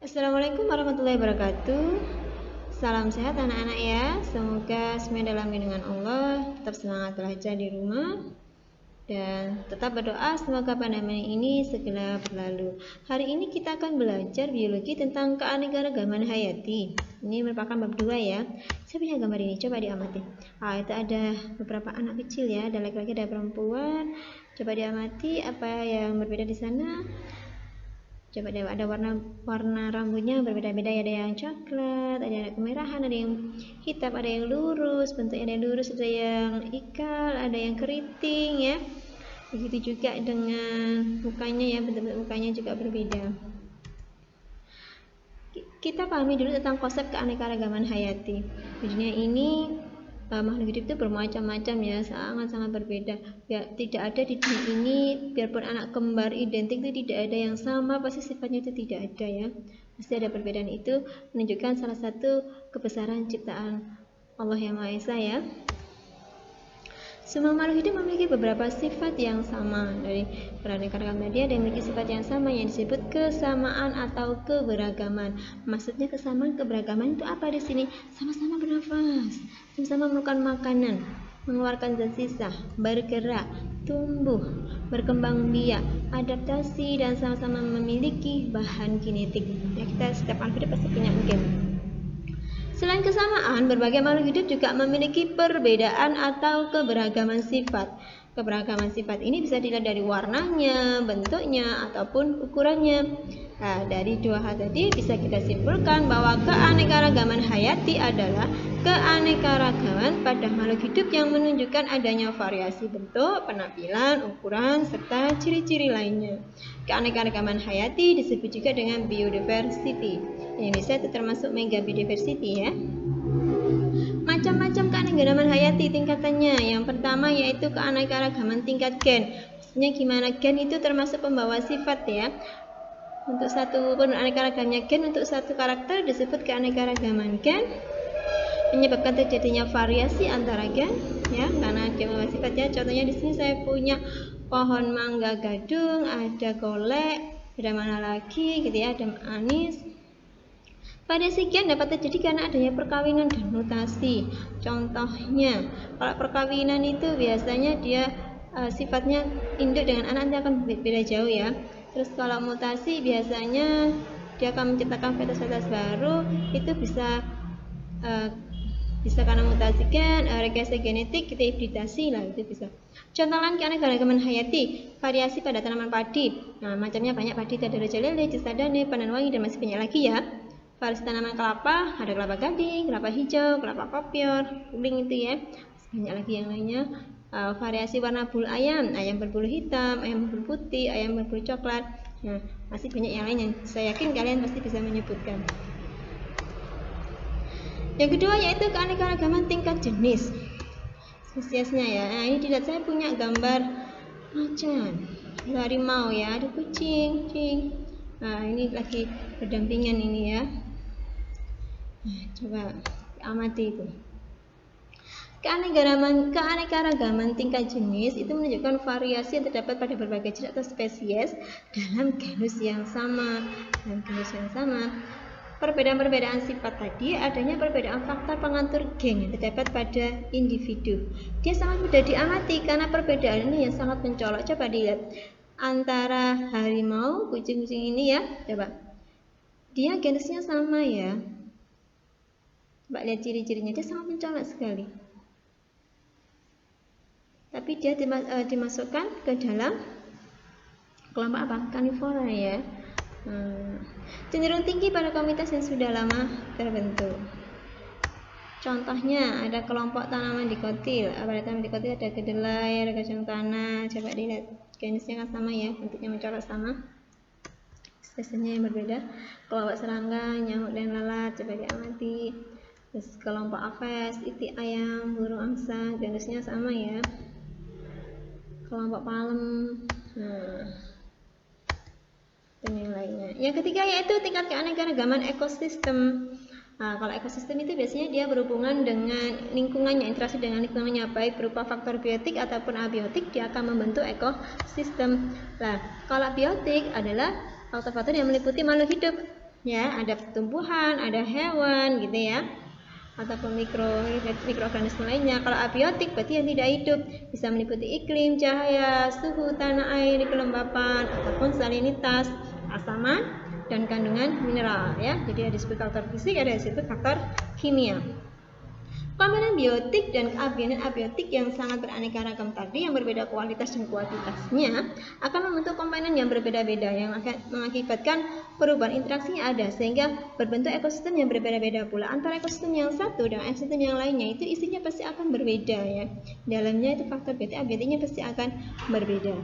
Assalamualaikum warahmatullahi wabarakatuh. Salam sehat anak-anak ya. Semoga semuanya dalam lindungan Allah, tetap semangat belajar di rumah dan tetap berdoa semoga pandemi ini segera berlalu. Hari ini kita akan belajar biologi tentang keanekaragaman hayati. Ini merupakan bab 2 ya. Saya punya gambar ini, coba diamati. Itu ada beberapa anak kecil ya, ada laki-laki, ada perempuan. Coba diamati apa yang berbeda di sana. Coba deh, ada warna rambutnya berbeda-beda ya, ada yang coklat, ada yang kemerahan, ada yang hitam, ada yang lurus, bentuknya ada yang lurus, ada yang ikal, ada yang keriting ya. Begitu juga dengan mukanya ya, bentuk mukanya juga berbeda. Kita pahami dulu tentang konsep keanekaragaman hayati. Di dunia ini makhluk hidup itu bermacam-macam ya, sangat-sangat berbeda ya. Tidak ada di dunia ini, biarpun anak kembar identik itu tidak ada yang sama, pasti sifatnya itu tidak ada ya, pasti ada perbedaan. Itu menunjukkan salah satu kebesaran ciptaan Allah yang Maha Esa ya. Semua makhluk hidup memiliki beberapa sifat yang sama. Dari keanekaragaman tadi ada yang memiliki sifat yang sama yang disebut kesamaan atau keberagaman. Maksudnya kesamaan keberagaman itu apa di sini? Sama-sama bernafas, sama-sama melakukan makanan, mengeluarkan zat sisa, bergerak, tumbuh, berkembang biak, adaptasi, dan sama-sama memiliki bahan kinetik. Ya, kita setiap makhluk hidup pasti punya gen. Selain kesamaan, berbagai makhluk hidup juga memiliki perbedaan atau keberagaman sifat. Keberagaman sifat ini bisa dilihat dari warnanya, bentuknya, ataupun ukurannya. Nah, dari dua hal tadi bisa kita simpulkan bahwa keanekaragaman hayati adalah keanekaragaman pada makhluk hidup yang menunjukkan adanya variasi bentuk, penampilan, ukuran, serta ciri-ciri lainnya. Keanekaragaman hayati disebut juga dengan biodiversity. Indonesia itu termasuk mega biodiversity ya. Macam-macam keanekaragaman hayati tingkatannya. Yang pertama yaitu keanekaragaman tingkat gen. Maksudnya gimana? Gen itu termasuk pembawa sifat ya. Untuk satu keanekaragamannya gen, untuk satu karakter disebut keanekaragaman gen, menyebabkan terjadinya variasi antara gen ya, karena dia membawa sifat ya. Contohnya di sini saya punya pohon mangga gadung, ada golek, ada mana lagi gitu ya, ada anis. Variasi gen dapat terjadi karena adanya perkawinan dan mutasi. Contohnya, kalau perkawinan itu biasanya dia sifatnya induk dengan anak nanti akan beda jauh ya. Terus kalau mutasi biasanya dia akan menciptakan fetus-fetus baru, itu bisa karena mutasi gen, rekayasa genetik, kita hibridasi lah, itu bisa. Contoh lain keanekaragaman hayati, variasi pada tanaman padi. Nah, macamnya banyak, padi itu ada raja lele, cisadane, pandan wangi, dan masih banyak lagi ya. Variasi tanaman kelapa, ada kelapa gading, kelapa hijau, kelapa kopior, kuning itu ya. Banyak lagi yang lainnya. Variasi warna bulu ayam, ayam berbulu hitam, ayam berbulu putih, ayam berbulu coklat. Nah, masih banyak yang lain yang saya yakin kalian pasti bisa menyebutkan. Yang kedua yaitu keanekaragaman tingkat jenis, spesiesnya ya. Nah, ini dilihat, saya punya gambar macan, ada harimau ya, ada kucing. Nah, ini lagi berdampingan ini ya. Nah, coba amati itu. Keanekaragaman tingkat jenis itu menunjukkan variasi yang terdapat pada berbagai jenis atau spesies dalam genus yang sama. Perbedaan-perbedaan sifat tadi adanya perbedaan faktor pengatur gen yang terdapat pada individu. Dia sangat mudah diamati karena perbedaan ini yang sangat mencolok. Coba dilihat antara harimau, kucing-kucing ini ya, coba. Dia genusnya sama ya. Coba lihat ciri-cirinya, dia sangat mencolok sekali. Tapi dia dimasukkan ke dalam kelompok apa? Karnivora ya. Cenderung tinggi pada komunitas yang sudah lama terbentuk. Contohnya ada kelompok tanaman dikotil. Pada tanaman dikotil ada kedelai, ada kacang tanah. Coba dilihat, jenisnya kan sama ya, bentuknya mencolok sama, spesiesnya yang berbeda. Kelompok serangga, nyamuk dan lalat, coba diamati. Terus kelompok aves, itik ayam, burung angsa, jenisnya sama ya. Kelompok palem, dan yang lainnya. Yang ketiga yaitu tingkat keanekaragaman ekosistem. Nah, kalau ekosistem itu biasanya dia berhubungan dengan lingkungannya, interaksi dengan lingkungannya, baik berupa faktor biotik ataupun abiotik, dia akan membentuk ekosistem. Nah, kalau biotik adalah faktor-faktor yang meliputi makhluk hidup. Ya, ada tumbuhan, ada hewan gitu ya, ataupun mikroorganisme lainnya. Kalau abiotik berarti yang tidak hidup, bisa meliputi iklim, cahaya, suhu tanah air, kelembapan, ataupun salinitas, keasaman, dan kandungan mineral ya. Jadi ada disebut faktor fisik, ada disebut faktor kimia. Komponen biotik dan komponen abiotik yang sangat beraneka ragam tadi yang berbeda kualitas dan kuantitasnya akan membentuk komponen yang berbeda-beda yang akan mengakibatkan perubahan interaksi yang ada sehingga berbentuk ekosistem yang berbeda-beda pula. Antara ekosistem yang satu dan ekosistem yang lainnya itu isinya pasti akan berbeda ya. Dalamnya itu faktor biotik abiotiknya pasti akan berbeda.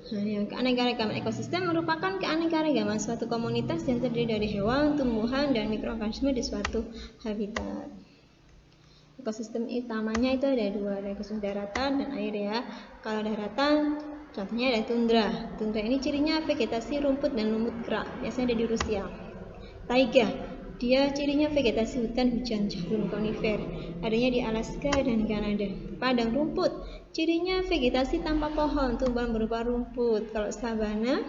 Nah, yang keanekaragaman ekosistem merupakan keanekaragaman suatu komunitas yang terdiri dari hewan, tumbuhan, dan mikroorganisme di suatu habitat. Ekosistem utamanya itu ada dua, ada ekosistem daratan dan air ya. Kalau daratan, contohnya ada tundra. Tundra ini cirinya vegetasi rumput dan lumut kerak, biasanya ada di Rusia. Taiga, dia cirinya vegetasi hutan hujan jarum konifer, adanya di Alaska dan Kanada. Padang rumput, cirinya vegetasi tanpa pohon, tumbuhan berupa rumput. Kalau sabana,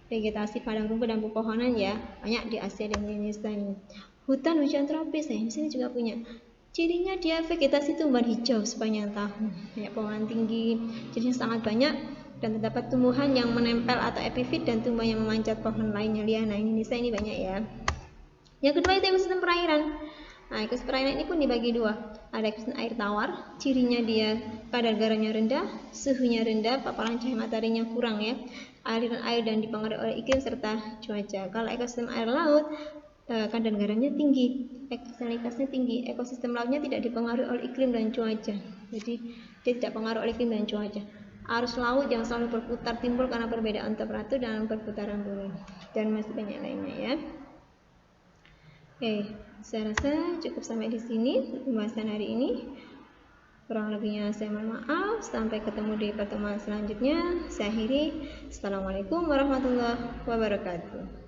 vegetasi padang rumput dan pepohonan ya, banyak di Asia dan Indonesia ini. Hutan hujan tropis, nah di sini juga punya. Cirinya dia vegetasi tumbuhan hijau sepanjang tahun, banyak pohon tinggi, cirinya sangat banyak dan terdapat tumbuhan yang menempel atau epifit dan tumbuhan yang memanjat pohon lainnya liana. Indonesia ini banyak ya. Yang kedua itu ekosistem perairan. Nah, ekosistem perairan ini pun dibagi dua. Ada ekosistem air tawar, cirinya dia kadar garamnya rendah, suhunya rendah, paparan cahaya mataharinya kurang ya. Aliran air dan dipengaruhi oleh iklim serta cuaca. Kalau ekosistem air laut, kadar garamnya tinggi, salinitasnya tinggi. Ekosistem lautnya tidak dipengaruhi oleh iklim dan cuaca. Jadi dia tidak pengaruh oleh iklim dan cuaca. Arus laut yang selalu berputar timbul karena perbedaan temperatur dan perputaran bumi. Dan masih banyak lainnya ya. Oke, saya rasa cukup sampai di sini pembahasan hari ini. Kurang lebihnya saya mohon maaf. Sampai ketemu di pertemuan selanjutnya. Saya akhiri. Assalamualaikum warahmatullahi wabarakatuh.